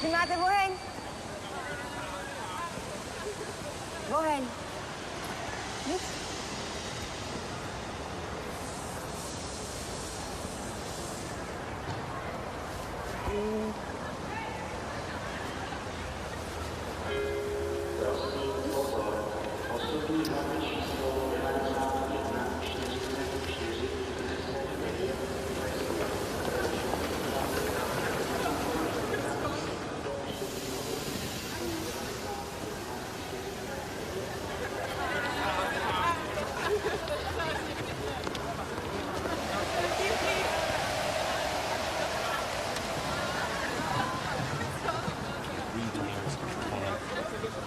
Renate, wohin? Wohin? Nichts?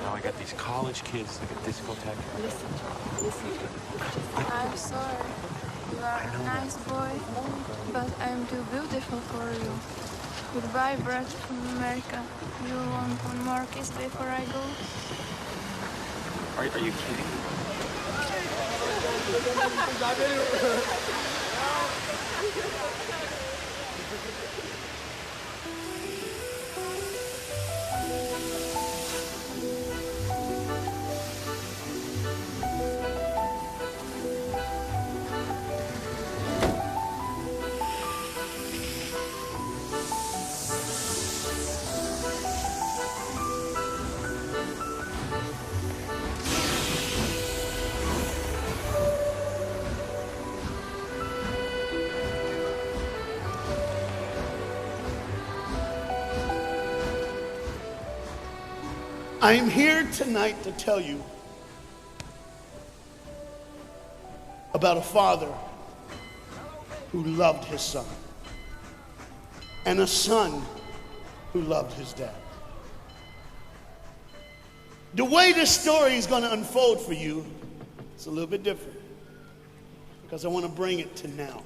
Now I got these college kids like a discotheque. Listen. I'm sorry. You are a nice boy, but I'm too beautiful for you. Goodbye, Brad from America. You want one more kiss before I go? Are you kidding? I'm here tonight to tell you about a father who loved his son and a son who loved his dad. The way this story is going to unfold for you is a little bit different because I want to bring it to now.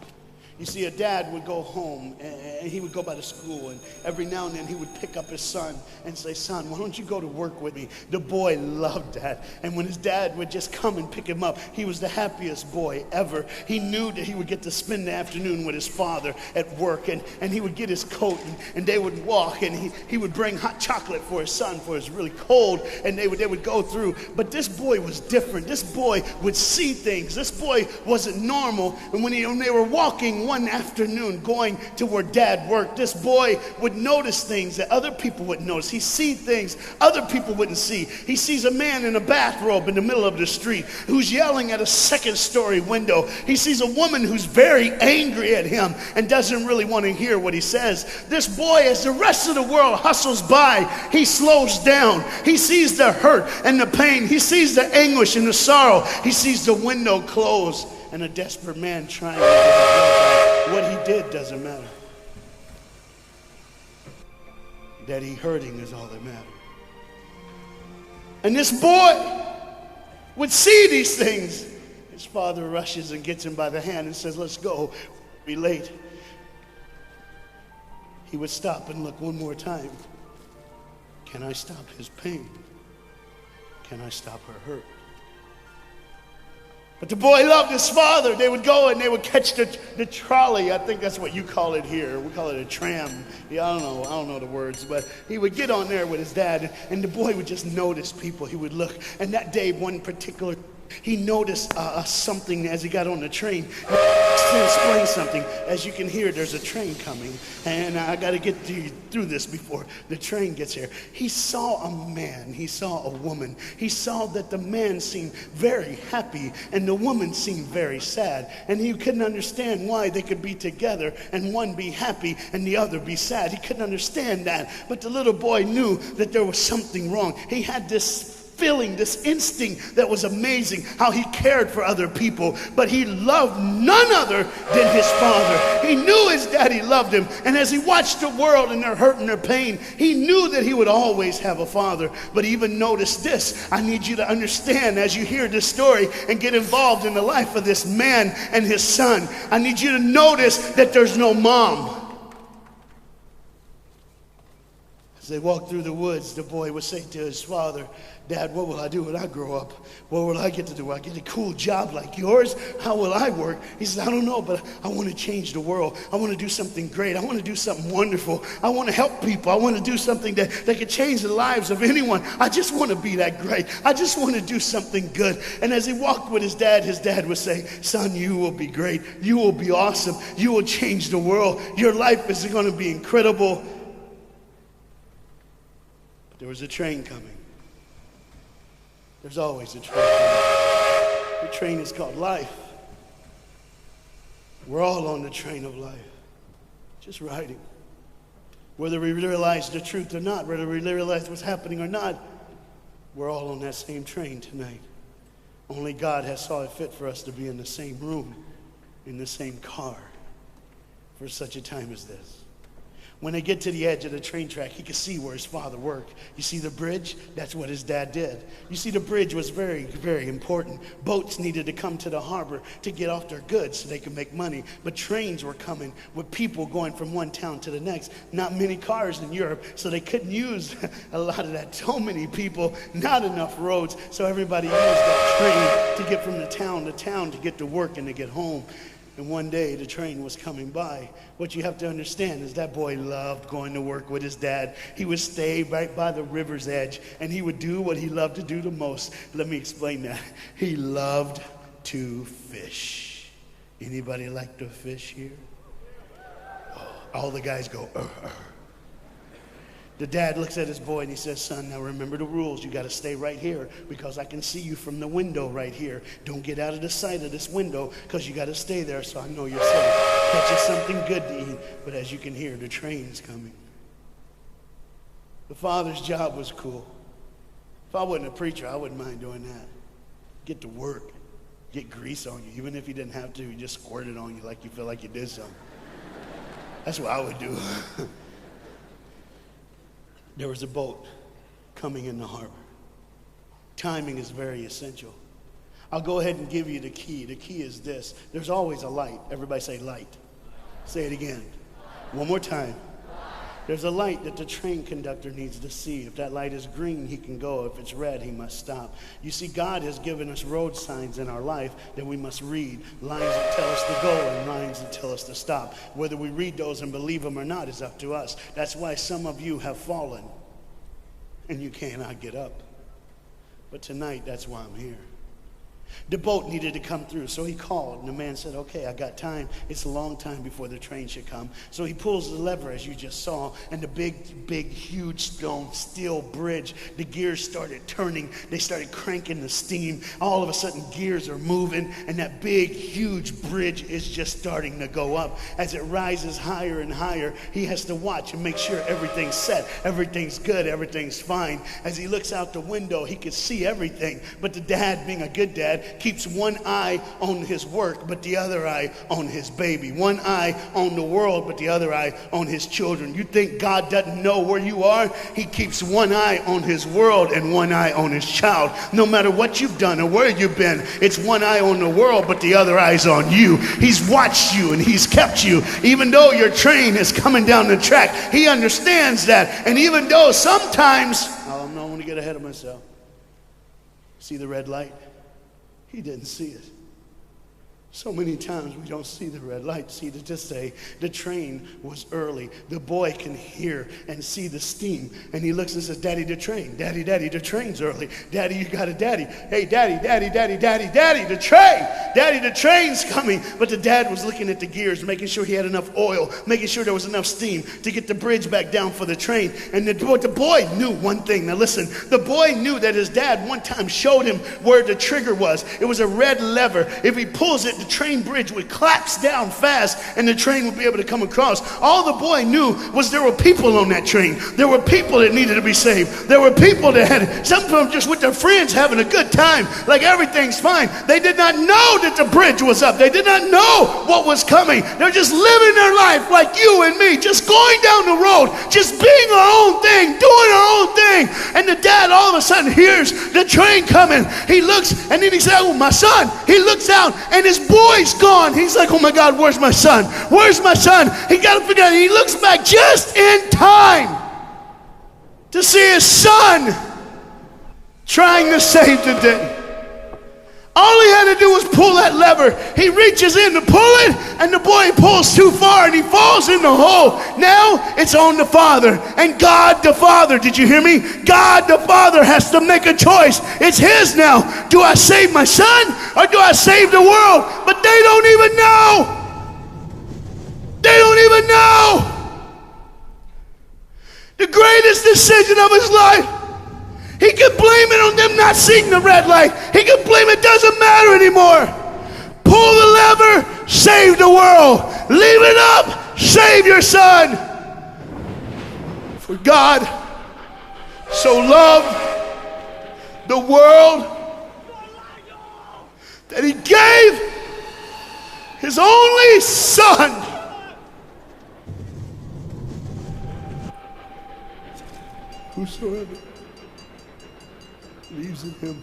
You see, a dad would go home and he would go by the school, and every now and then he would pick up his son and say, "Son, why don't you go to work with me?" The boy loved that. And when his dad would just come and pick him up, he was the happiest boy ever. He knew that he would get to spend the afternoon with his father at work, and he would get his coat, and they would walk, and he would bring hot chocolate for his son, for it's really cold, and they would go through. But this boy was different. This boy would see things. This boy wasn't normal. And when they were walking one afternoon going to where dad worked, this boy would notice things that other people wouldn't notice. He see things other people wouldn't see. He sees a man in a bathrobe in the middle of the street who's yelling at a second-story window. He sees a woman who's very angry at him and doesn't really want to hear what he says. This boy, as the rest of the world hustles by, he slows down. He sees the hurt and the pain. He sees the anguish and the sorrow. He sees the window close and a desperate man trying to get it. What he did doesn't matter. That he hurting is all that matters. And this boy would see these things. His father rushes and gets him by the hand and says, "Let's go. We'll be late." He would stop and look one more time. Can I stop his pain? Can I stop her hurt? But the boy loved his father. They would go and they would catch the trolley. I think that's what you call it here. We call it a tram. Yeah, I don't know the words, but he would get on there with his dad, and the boy would just notice people. He would look, and that day, one particular, he noticed something as he got on the train. To explain something, as you can hear, there's a train coming, and I got to get through this before the train gets here. He saw a man, he saw a woman. He saw that the man seemed very happy, and the woman seemed very sad, and he couldn't understand why they could be together and one be happy and the other be sad. He couldn't understand that, but the little boy knew that there was something wrong. He had this feeling, this instinct that was amazing, how he cared for other people, but he loved none other than his father. He knew his daddy loved him, and as he watched the world and their hurt and their pain, he knew that he would always have a father. But even notice this, I need you to understand as you hear this story and get involved in the life of this man and his son, I need you to notice that there's no mom. As they walked through the woods, the boy would say to his father, Dad, what will I do when I grow up? What will I get to do? Will I get a cool job like yours? How will I work? He says, I don't know, but I want to change the world. I want to do something great. I want to do something wonderful. I want to help people. I want to do something that could change the lives of anyone. I just want to be that great. I just want to do something good. And as he walked with his dad would say, son, you will be great. You will be awesome. You will change the world. Your life is going to be incredible. But there was a train coming. There's always a train coming. The train is called life. We're all on the train of life, just riding. Whether we realize the truth or not, whether we realize what's happening or not, we're all on that same train tonight. Only God has saw it fit for us to be in the same room, in the same car, for such a time as this. When they get to the edge of the train track, he could see where his father worked. You see the bridge? That's what his dad did. You see, the bridge was very, very important. Boats needed to come to the harbor to get off their goods so they could make money. But trains were coming with people going from one town to the next. Not many cars in Europe, so they couldn't use a lot of that. So many people, not enough roads, so everybody used that train to get from the town to town to get to work and to get home. And one day the train was coming by. What you have to understand is that boy loved going to work with his dad. He would stay right by the river's edge, and he would do what he loved to do the most. Let me explain that. He loved to fish. Anybody like to fish here? Oh, all the guys go, The dad looks at his boy and he says, son, now remember the rules. You got to stay right here because I can see you from the window right here. Don't get out of the sight of this window because you got to stay there so I know you're safe. Catch you something good to eat. But as you can hear, the train's coming. The father's job was cool. If I wasn't a preacher, I wouldn't mind doing that. Get to work. Get grease on you. Even if you didn't have to, you just squirt it on you like you feel like you did something. That's what I would do. There was a boat coming in the harbor. Timing is very essential. I'll go ahead and give you the key. The key is this. There's always a light. Everybody say light. Say it again. One more time. There's a light that the train conductor needs to see. If that light is green, he can go. If it's red, he must stop. You see, God has given us road signs in our life that we must read. Lines that tell us to go and lines that tell us to stop. Whether we read those and believe them or not is up to us. That's why some of you have fallen and you cannot get up. But tonight, that's why I'm here. The boat needed to come through, so he called, and the man said, okay, I got time. It's a long time before the train should come. So he pulls the lever, as you just saw, and the big, huge steel bridge, the gears started turning. They started cranking the steam. All of a sudden, gears are moving, and that big, huge bridge is just starting to go up. As it rises higher and higher, he has to watch and make sure everything's set, everything's good, everything's fine. As he looks out the window, he could see everything, but the dad, being a good dad, keeps one eye on his work, but the other eye on his baby. One eye on the world, but the other eye on his children. You think God doesn't know where you are? He keeps one eye on his world and one eye on his child. No matter what you've done or where you've been, it's one eye on the world, but the other eye's on you. He's watched you and he's kept you. Even though your train is coming down the track, he understands that. And even though sometimes, I don't want to get ahead of myself. See the red light? He didn't see it. So many times we don't see the red light. See, to just say the train was early. The boy can hear and see the steam. And he looks and says, Daddy, the train. Daddy, the train's early. Daddy, you got a daddy. Hey, Daddy, the train. Daddy, the train's coming. But the dad was looking at the gears, making sure he had enough oil, making sure there was enough steam to get the bridge back down for the train. And the boy knew one thing. Now listen, the boy knew that his dad one time showed him where the trigger was. It was a red lever. If he pulls it the train bridge would collapse down fast and the train would be able to come across. All the boy knew was there were people on that train. There were people that needed to be saved. There were people that had, some of them just with their friends having a good time, like everything's fine. They did not know that the bridge was up. They did not know what was coming. They're just living their life like you and me, just going down the road, just being our own thing, doing our own thing. And the dad all of a sudden hears the train coming. He looks and then he said, oh, my son. He looks out and his boy's gone. He's like, oh my God, where's my son? Where's my son? He got to figure out. He looks back just in time to see his son trying to save the day. All he had to do was pull that lever. He reaches in to pull it, and the boy pulls too far, and he falls in the hole. Now it's on the father. And God the Father, did you hear me? God the Father has to make a choice. It's his now. Do I save my son, or do I save the world? But they don't even know. They don't even know. The greatest decision of his life. He could blame it on them not seeing the red light. He could blame it doesn't matter anymore. Pull the lever, save the world. Leave it up, save your son. For God so loved the world that he gave his only son. Whosoever believes in him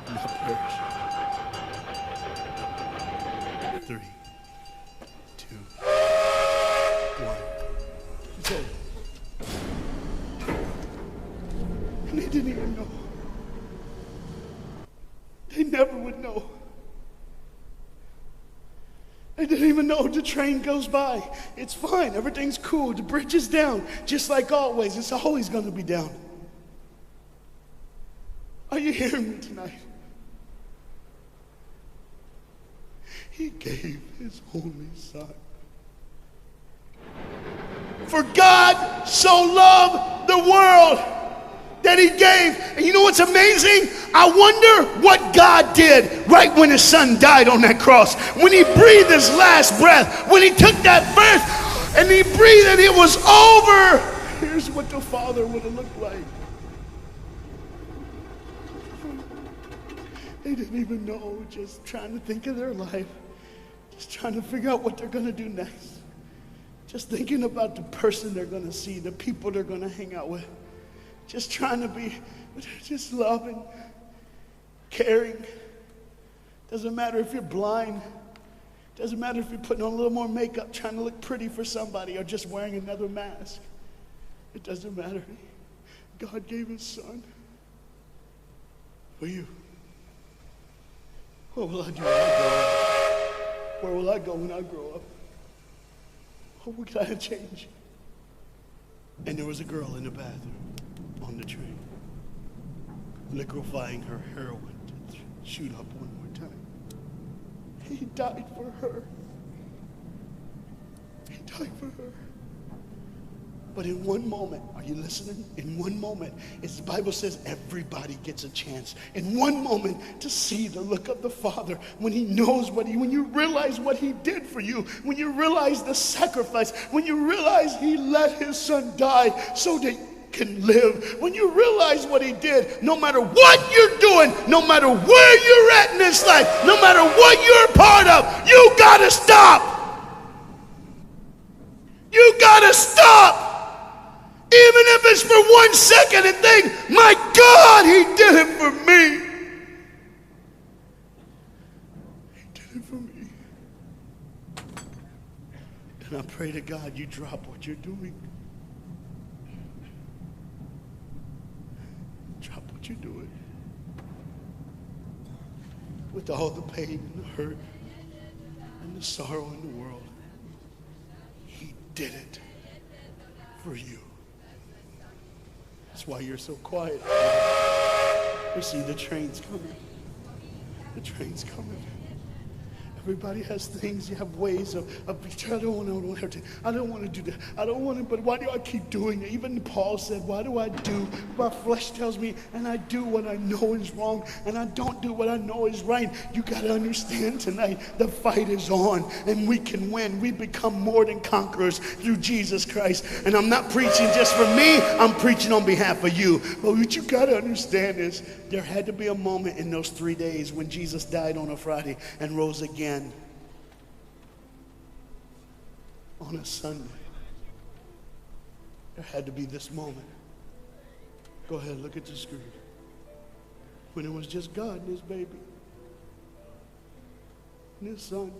will not perish. 3, 2, 1. It's over. And they didn't even know. They never would know. They didn't even know. The train goes by. It's fine. Everything's cool. The bridge is down. Just like always. It's always going to be down. Are you hearing me tonight? He gave his only son. For God so loved the world that he gave. And you know what's amazing? I wonder what God did right when his son died on that cross. When he breathed his last breath. When he took that breath and he breathed and it was over. Here's what the Father would have looked like. They didn't even know, just trying to think of their life. Just trying to figure out what they're going to do next. Just thinking about the person they're going to see, the people they're going to hang out with. Just trying to be, just loving, caring. Doesn't matter if you're blind. Doesn't matter if you're putting on a little more makeup, trying to look pretty for somebody, or just wearing another mask. It doesn't matter. God gave his son for you. What will I do when I grow up? Where will I go when I grow up? What can I change? And there was a girl in the bathroom on the train, liquefying her heroin to shoot up one more time. He died for her. He died for her. But in one moment, are you listening? In one moment, as the Bible says, everybody gets a chance. In one moment to see the look of the Father when he knows when you realize what he did for you, when you realize the sacrifice, when you realize he let his son die so that you can live, when you realize what he did, no matter what you're doing, no matter where you're at in this life, no matter what you're a part of, you gotta stop. You gotta stop. Even if it's for 1 second and think, my God, he did it for me. He did it for me. And I pray to God you drop what you're doing. Drop what you're doing. With all the pain and the hurt and the sorrow in the world, he did it for you. That's why you're so quiet. You see the train's coming. The train's coming. Everybody has things. You have ways of I don't want to. I don't want to do that. I don't want to, but why do I keep doing it? Even Paul said, why do I do? My flesh tells me, and I do what I know is wrong, and I don't do what I know is right. You got to understand tonight, the fight is on, and we can win. We become more than conquerors through Jesus Christ. And I'm not preaching just for me. I'm preaching on behalf of you. But what you got to understand is there had to be a moment in those 3 days when Jesus died on a Friday and rose again on a Sunday. There had to be this moment. Go ahead, look at the screen. When it was just God and his baby and his son.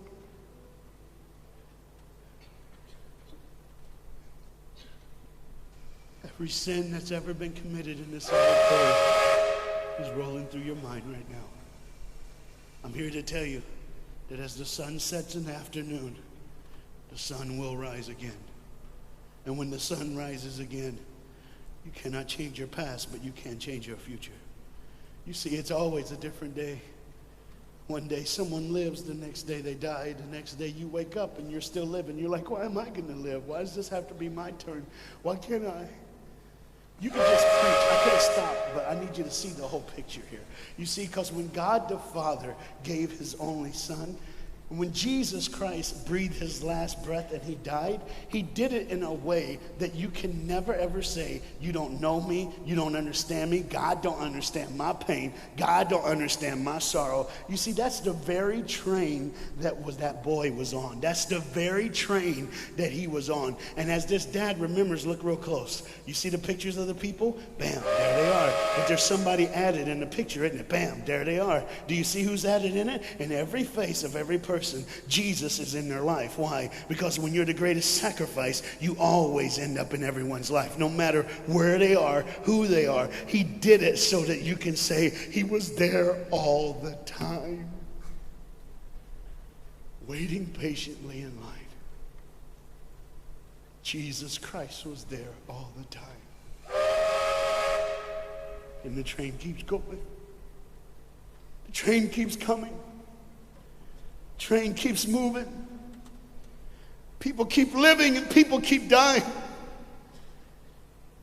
Every sin that's ever been committed in this earth is rolling through your mind right now. I'm here to tell you that as the sun sets in the afternoon, the sun will rise again. And when the sun rises again, you cannot change your past, but you can change your future. You see, it's always a different day. One day someone lives, the next day they die, the next day you wake up and you're still living. You're like, why am I going to live? Why does this have to be my turn? Why can't I? You can just preach. I could have stopped, but I need you to see the whole picture here. You see, because when God the Father gave his only son, when Jesus Christ breathed his last breath and he died, he did it in a way that you can never ever say, you don't know me, you don't understand me, God don't understand my pain, God don't understand my sorrow. You see, that's the very train that boy was on. That's the very train that he was on. And as this dad remembers, look real close. You see the pictures of the people? Bam, there they are. But there's somebody added in the picture, isn't it? Bam, there they are. Do you see who's added in it? In every face of every person, Jesus is in their life. Why? Because when you're the greatest sacrifice, you always end up in everyone's life, no matter where they are, who they are. He did it so that you can say he was there all the time, waiting patiently in line. Jesus Christ was there all the time. And the train keeps going. The train keeps coming. Train keeps moving. People keep living and people keep dying.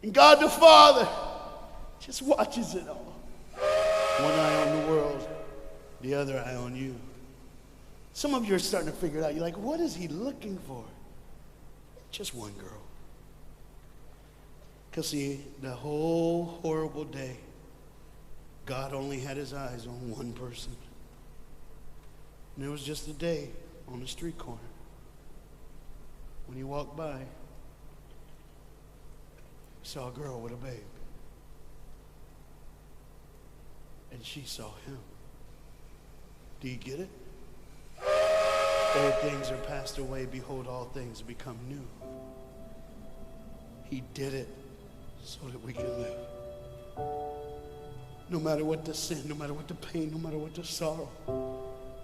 And God the Father just watches it all. One eye on the world, the other eye on you. Some of you are starting to figure it out. You're like, what is he looking for? Just one girl. Because see, the whole horrible day, God only had his eyes on one person. And it was just a day on the street corner. When he walked by, he saw a girl with a babe. And she saw him. Do you get it? Old things are passed away. Behold, all things become new. He did it so that we can live. No matter what the sin, no matter what the pain, no matter what the sorrow,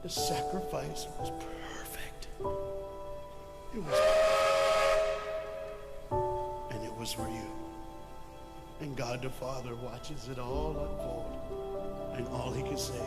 the sacrifice was perfect. It was perfect. And it was for you. And God the Father watches it all unfold. And all he can say